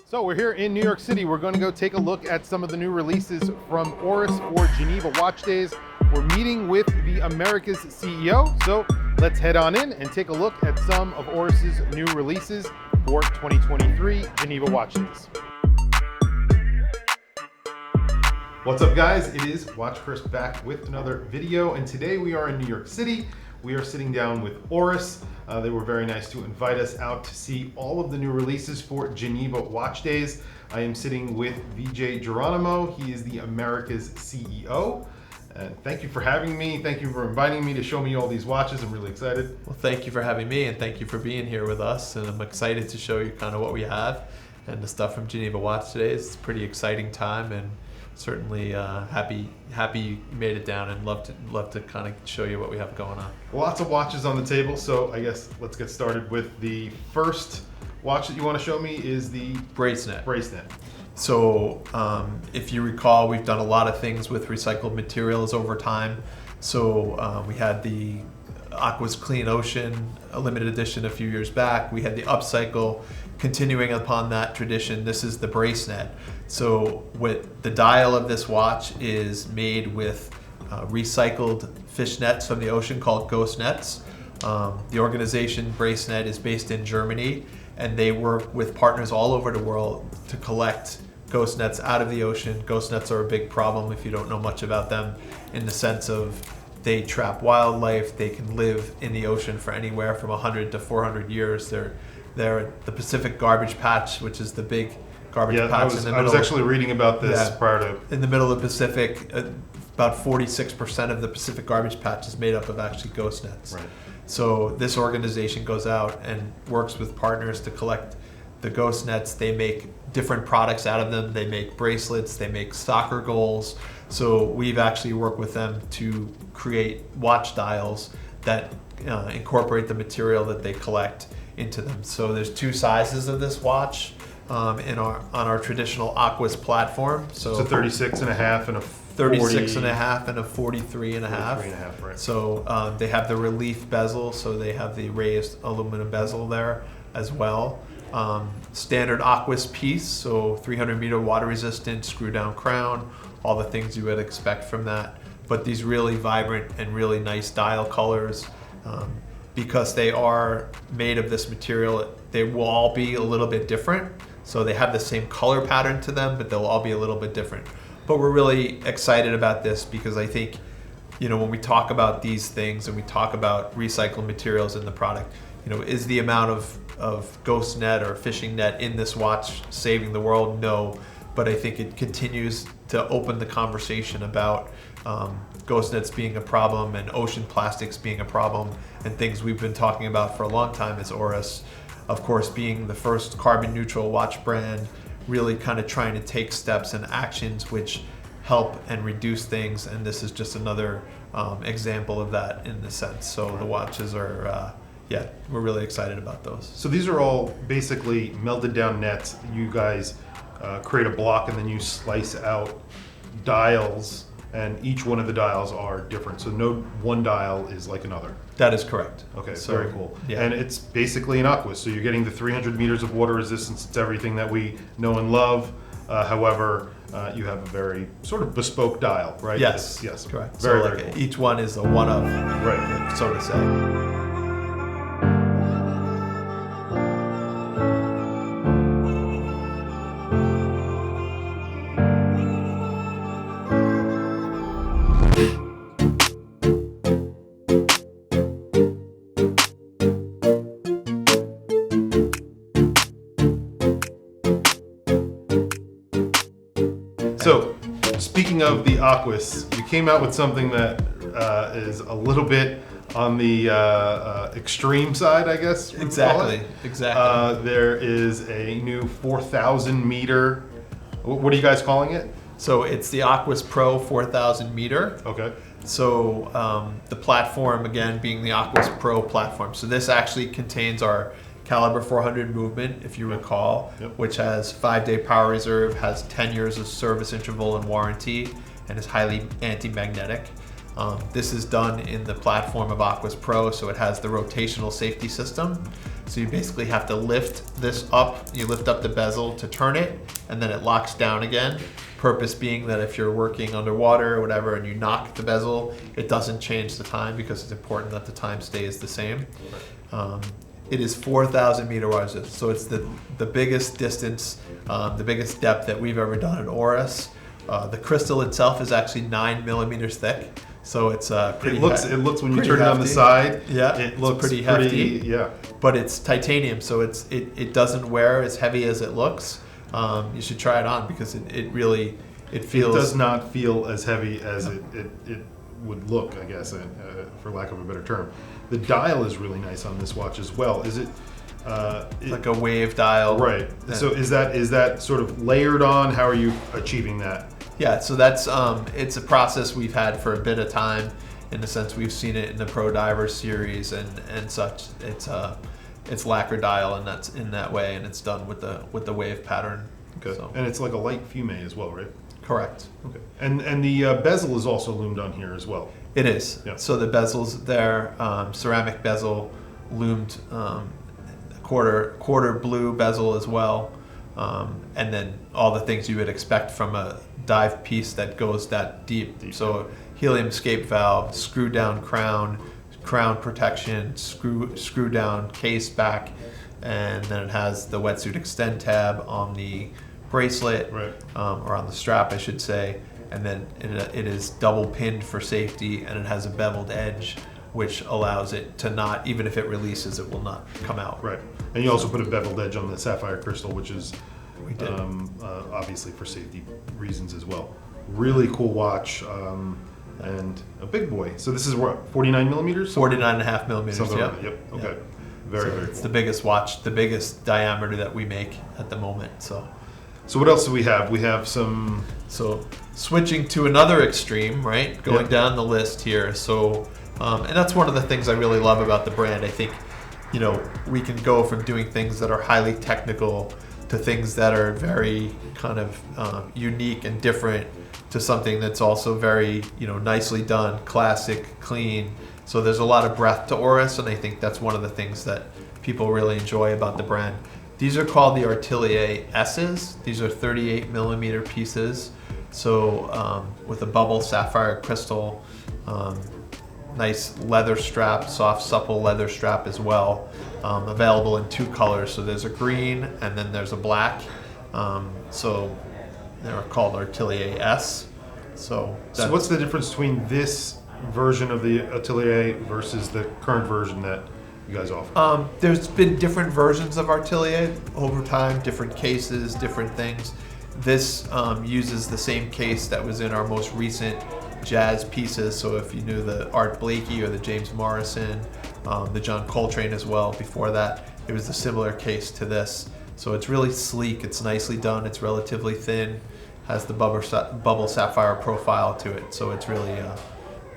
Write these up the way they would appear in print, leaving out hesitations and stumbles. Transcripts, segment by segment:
So we're here in New York City. We're going to go take a look at some of the new releases from Oris for Geneva Watch Days. We're meeting with the America's CEO. So let's head on in and take a look at some of Oris's new releases for 2023 Geneva Watch Days. What's up, guys? It is Watch Chris back with another video, and today we are in New York City. We are sitting down with Oris. They were very nice to invite us out to see all of the new releases for Geneva Watch Days. I am sitting with Vijay Geronimo. He is the America's CEO. Thank you for having me. Thank you for inviting me to show me all these watches. I'm really excited. Well, thank you for having me, and thank you for being here with us. And I'm excited to show you kind of what we have and the stuff from Geneva Watch Days. It's a pretty exciting time, and certainly happy you made it down, and love to kind of show you what we have going on. Lots of watches on the table, so I guess let's get started with the first watch that you want to show me is the Bracenet. So if you recall, we've done a lot of things with recycled materials over time. So we had the Aquis Clean Ocean, a limited edition a few years back. We had the Upcycle. Continuing upon that tradition, this is the Bracenet. So what the dial of this watch is made with recycled fish nets from the ocean called ghost nets. The organization Bracenet is based in Germany, and they work with partners all over the world to collect ghost nets out of the ocean. Ghost nets are a big problem if you don't know much about them, in the sense of they trap wildlife. They can live in the ocean for anywhere from 100 to 400 years. They're at the Pacific Garbage Patch, which is the big garbage patch in the middle. I was actually reading about this prior to... In the middle of the Pacific, about 46% of the Pacific Garbage Patch is made up of actually ghost nets. Right. So this organization goes out and works with partners to collect the ghost nets. They make different products out of them. They make bracelets, they make soccer goals. So we've actually worked with them to create watch dials that incorporate the material that they collect into them. So there's two sizes of this watch on our traditional Aquis platform. So it's a 36 and a half and a 36 and a half and a 43 and a half. 43 and a half, right. So they have the relief bezel, so they have the raised aluminum bezel there as well. Standard Aquis piece, so 300 meter water resistant, screw down crown, all the things you would expect from that. But these really vibrant and really nice dial colors, because they are made of this material, they will all be a little bit different. So they have the same color pattern to them, but they'll all be a little bit different. But we're really excited about this because I think, when we talk about these things and we talk about recycled materials in the product, is the amount of ghost net or fishing net in this watch saving the world? No, but I think it continues to open the conversation about ghost nets being a problem and ocean plastics being a problem, and things we've been talking about for a long time as Oris. Of course, being the first carbon neutral watch brand, really kind of trying to take steps and actions which help and reduce things, and this is just another example of that in the sense. So the watches are, we're really excited about those. So these are all basically melted down nets. You guys create a block and then you slice out dials, and each one of the dials are different. So no one dial is like another. That is correct. Okay, so, very cool. Yeah. And it's basically an Aquis. So you're getting the 300 meters of water resistance. It's everything that we know and love. However, you have a very sort of bespoke dial, right? Yes, yes, correct. Very, so very cool. Each one is a one of, right, so to say. So, speaking of the Aquis, you came out with something that is a little bit on the extreme side, I guess. Exactly. There is a new 4,000 meter. What are you guys calling it? So it's the AquisPro 4000M. Okay. So the platform, again, being the AquisPro platform. So this actually contains our Caliber 400 movement, if you recall, which has 5-day power reserve, has 10 years of service interval and warranty, and is highly anti-magnetic. This is done in the platform of AquisPro, so it has the rotational safety system. So you basically have to lift this up. You lift up the bezel to turn it, and then it locks down again. Purpose being that if you're working underwater or whatever and you knock the bezel, it doesn't change the time because it's important that the time stays the same. It is 4,000 meter water, so it's the biggest distance, the biggest depth that we've ever done at Oris. The crystal itself is actually 9 millimeters thick, so it's pretty. It looks when you turn it on the side. Yeah, it looks pretty hefty. Yeah, but it's titanium, so it doesn't wear as heavy as it looks. You should try it on because it really feels. It does not feel as heavy as it would look, I guess, for lack of a better term. The dial is really nice on this watch as well. Is it? Like a wave dial. Right. So is that sort of layered on? How are you achieving that? Yeah. So that's it's a process we've had for a bit of time. In the sense we've seen it in the Pro Diver series and such. It's lacquer dial and that's in that way, and it's done with the wave pattern. Okay. So. And it's like a light fume as well, right? Correct. Okay. And the bezel is also loomed on here as well. It is. Yeah. So the bezel's there, ceramic bezel, loomed, quarter blue bezel as well, and then all the things you would expect from a dive piece that goes that deep. So helium escape valve, screw down crown protection, screw down case back, and then it has the wetsuit extend tab on the bracelet, right. Or on the strap, I should say. And then it is double pinned for safety, and it has a beveled edge, which allows it to not, even if it releases, it will not come out. Right. And you also put a beveled edge on the sapphire crystal, which is We did. Obviously for safety reasons as well. Really cool watch, and a big boy. So this is what, 49 millimeters? 49.5 millimeters. Something Yeah. like that. Yep. Okay. Yeah. Very, So very it's cool. the biggest watch, the biggest diameter that we make at the moment. So what else do we have? We have some. So switching to another extreme, right? Going Yep. down the list here. So, and that's one of the things I really love about the brand. I think, we can go from doing things that are highly technical to things that are very kind of unique and different to something that's also very, nicely done, classic, clean. So there's a lot of breadth to Oris, and I think that's one of the things that people really enjoy about the brand. These are called the Artelier S's. These are 38 millimeter pieces. So with a bubble sapphire crystal, nice leather strap, soft, supple leather strap as well. Available in two colors. So there's a green and then there's a black. So they're called Artelier S. So what's the difference between this version of the Atelier versus the current version that you guys offer? There's been different versions of Artelier over time, different cases, different things. This uses the same case that was in our most recent jazz pieces. So if you knew the Art Blakey or the James Morrison, the John Coltrane as well, before that, it was a similar case to this. So it's really sleek, it's nicely done, it's relatively thin, has the bubble sapphire profile to it. So it's really,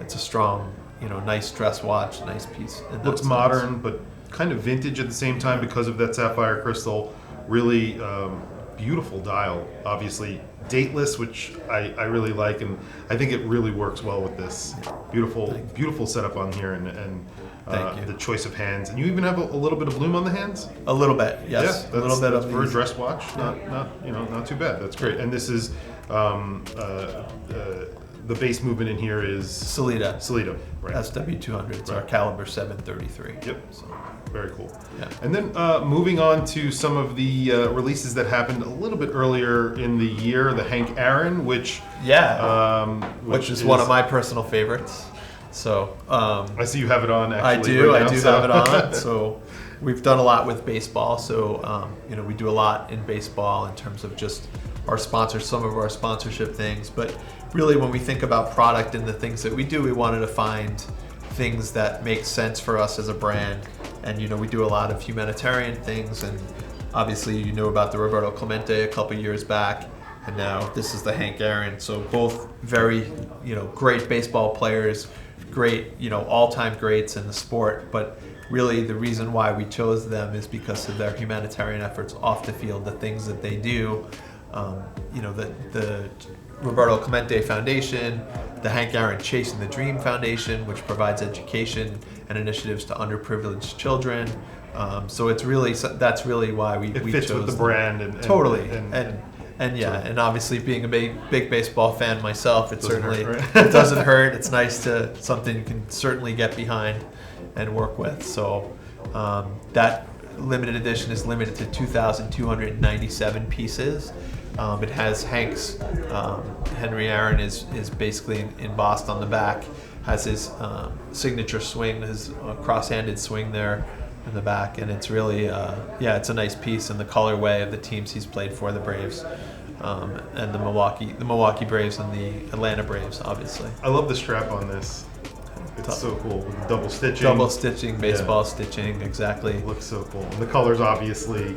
it's a strong, nice dress watch, nice piece. Looks modern, but kind of vintage at the same time because of that sapphire crystal. Really beautiful dial, obviously dateless, which I really like, and I think it really works well with this. Beautiful setup on here, and the choice of hands. And you even have a little bit of bloom on the hands. A little bit, yes. Yeah, a little bit of for a dress watch. Not too bad. That's great. And this is the base movement in here is Salida, right? SW200. It's our caliber 733. Yep. So very cool. Yeah. And then moving on to some of the releases that happened a little bit earlier in the year, the Hank Aaron, which is one of my personal favorites. So I see you have it on. Actually, I do have it on. So we've done a lot with baseball. So we do a lot in baseball in terms of just our sponsors, some of our sponsorship things. But really, when we think about product and the things that we do, we wanted to find things that make sense for us as a brand. And we do a lot of humanitarian things, and obviously you knew about the Roberto Clemente a couple years back, and now this is the Hank Aaron. So both very great baseball players, great all-time greats in the sport. But really the reason why we chose them is because of their humanitarian efforts off the field, the things that they do. The Roberto Clemente Foundation, the Hank Aaron Chasing the Dream Foundation, which provides education and initiatives to underprivileged children. So it's really, that's really why we fits chose with the brand and totally. And yeah, and obviously being a big baseball fan myself, it certainly hurt, right? it doesn't hurt. It's nice to something you can certainly get behind and work with. So that limited edition is limited to 2,297 pieces. It has Hank's Henry Aaron is basically embossed on the back. Has his signature swing, his cross-handed swing there in the back, and it's really it's a nice piece in the colorway of the teams he's played for, the Braves and the Milwaukee Braves and the Atlanta Braves, obviously. I love the strap on this. It's so cool with the double stitching, baseball stitching, exactly. It looks so cool. And the colors, obviously,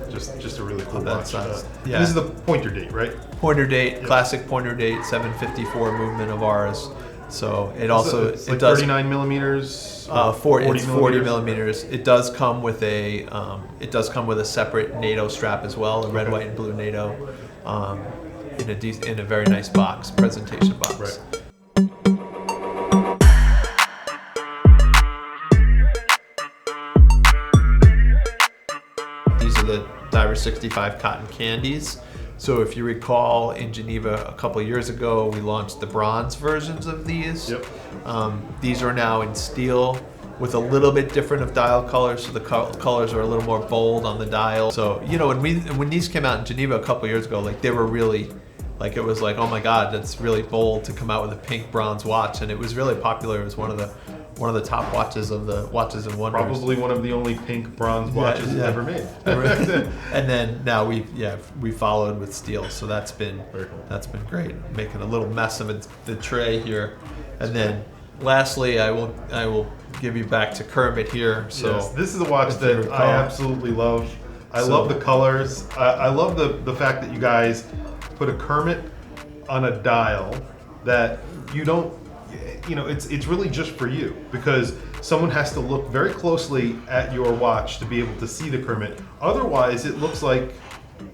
just a really cool watch. Yeah. This is the pointer date, right? Pointer date, classic pointer date, 754 movement of ours. So it also it's like it does 39 millimeters. 40 millimeters. It does come with a separate NATO strap as well, a red, white, and blue NATO, in a very nice box, presentation box. Right. These are the Diver 65 cotton candies. So if you recall, in Geneva a couple of years ago, we launched the bronze versions of these. Yep. These are now in steel with a little bit different of dial colors, so the colors are a little more bold on the dial. So, you know, when these came out in Geneva a couple of years ago, like, they were really, like, it was like, oh my God, that's really bold to come out with a pink bronze watch, and it was really popular. It was one of the top watches of the Watches and Wonders. Probably one of the only pink bronze watches ever made. And then now we followed with steel, so that's been Very cool. that's been great. Making a little mess of the tray here, and then lastly, I will give you back to Kermit here. So yes, this is a watch that I absolutely love. I love the colors. I love the fact that you guys put a Kermit on a dial that you don't. You know, it's really just for you, because someone has to look very closely at your watch to be able to see the Kermit. Otherwise, it looks like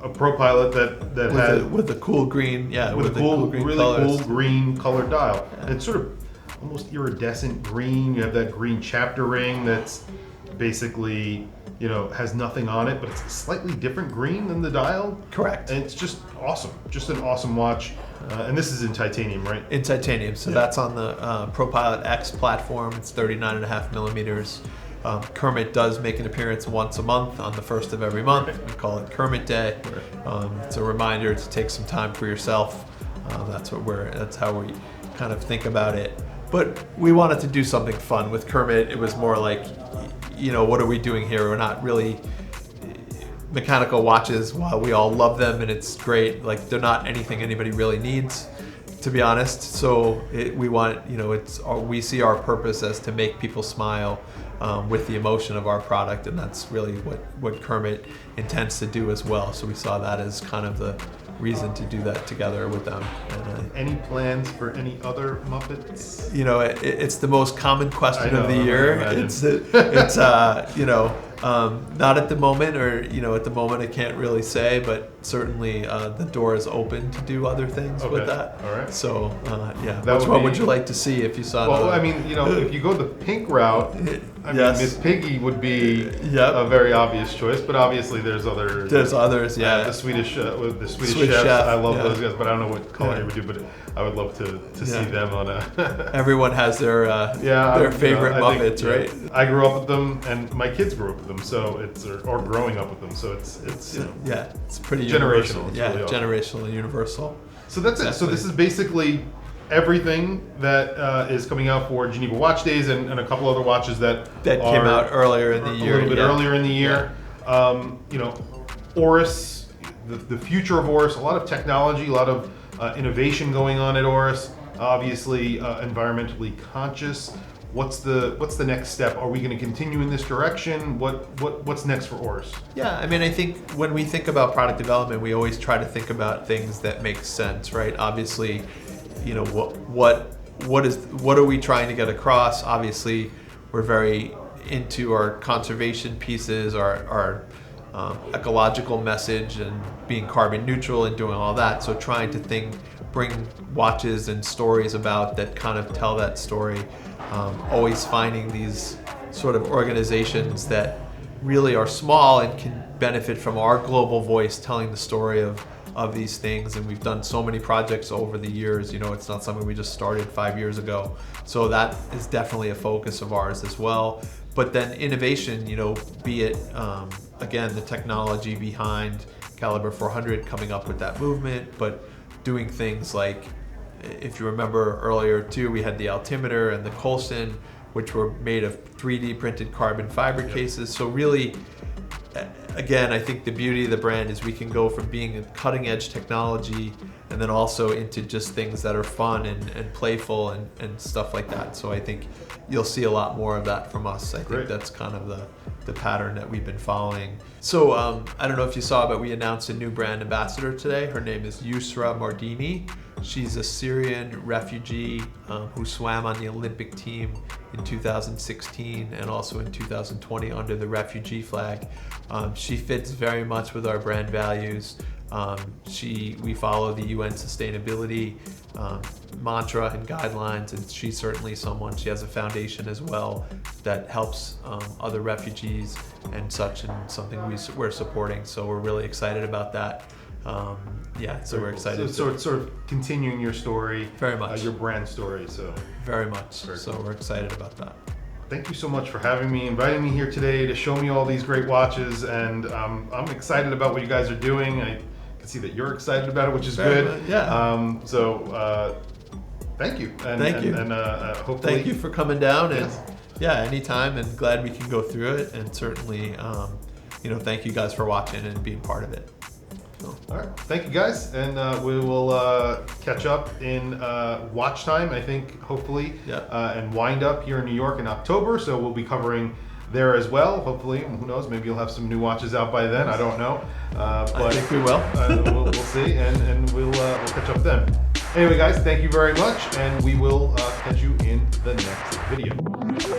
a Pro Pilot that has with the cool green, with a cool, really colors. cool green colored dial. And it's sort of almost iridescent green. You have that green chapter ring that's basically, you know, has nothing on it, but it's a slightly different green than the dial. Correct. And it's just awesome. Just an awesome watch. And this is in titanium, right? In titanium. So that's on the Pro Pilot X platform. It's 39.5 millimeters. Kermit does make an appearance once a month on the first of every month. We call it Kermit Day. It's a reminder to take some time for yourself. That's how we kind of think about it. But we wanted to do something fun with Kermit. It was more like, you know, what are we doing here? We're not really mechanical watches. While we all love them and it's great, like, they're not anything anybody really needs, to be honest. So we want, you know, we see our purpose as to make people smile with the emotion of our product, and that's really what Kermit intends to do as well. So we saw that as kind of the reason to do that together with them. And, any plans for any other Muppets? You know, it's the most common question of the year. It's you know, not at the moment, or, you know, at the moment I can't really say, but certainly the door is open to do other things with that. All right. So what would you like to see if you saw? Well, I mean, you know, if you go the pink route, I mean, Miss Piggy would be a very obvious choice, but obviously there's others. Yeah. The Swedish chefs. I love those guys, but I don't know what color you would do, but I would love to see them on a. Everyone has their favorite Muppets, right? I grew up with them, and my kids grew up with them, so it's or growing up with them, so it's you know, it's pretty generational. It's really generational and universal. So that's it. So this is basically everything that is coming out for Geneva Watch Days, and a couple other watches that came out earlier in the year. A little bit earlier in the year. You know, Oris, the future of Oris, a lot of technology, a lot of innovation going on at Oris. Obviously, environmentally conscious. What's the next step? Are we going to continue in this direction? What's next for Oris? Yeah, I mean, I think when we think about product development, we always try to think about things that make sense, right? Obviously, you know, what are we trying to get across? Obviously, we're very into our conservation pieces, our ecological message, and being carbon neutral and doing all that. So trying to bring watches and stories about that kind of tell that story. Always finding these sort of organizations that really are small and can benefit from our global voice telling the story of these things. And we've done so many projects over the years. You know, it's not something we just started 5 years ago. So that is definitely a focus of ours as well. But then innovation, you know, be it, again, the technology behind Caliber 400 coming up with that movement, but doing things like, if you remember earlier too, we had the altimeter and the Coulson, which were made of 3D printed carbon fiber cases. So really, again, I think the beauty of the brand is we can go from being a cutting edge technology and then also into just things that are fun and playful and stuff like that. So I think you'll see a lot more of that from us. I think that's kind of the pattern that we've been following. So I don't know if you saw, but we announced a new brand ambassador today. Her name is Yusra Mardini. She's a Syrian refugee who swam on the Olympic team in 2016 and also in 2020 under the refugee flag. She fits very much with our brand values. We follow the UN sustainability mantra and guidelines, and she's certainly someone, she has a foundation as well that helps other refugees and such, and something we're supporting. So we're really excited about that. So we're excited. So it's sort of continuing your story, very much, your brand story. So very much. So we're excited about that. Thank you so much for having me, inviting me here today to show me all these great watches, and I'm excited about what you guys are doing. I can see that you're excited about it, which is good. Thank you. Thank you. And hopefully. Thank you for coming down. And anytime, and glad we can go through it. And certainly, thank you guys for watching and being part of it. So. All right, thank you guys, and we will catch up in watch time, I think, hopefully, and wind up here in New York in October. So we'll be covering there as well. Hopefully, who knows? Maybe you'll have some new watches out by then. I don't know, but I think we will. We'll see, and we'll catch up then. Anyway, guys, thank you very much, and we will catch you in the next video.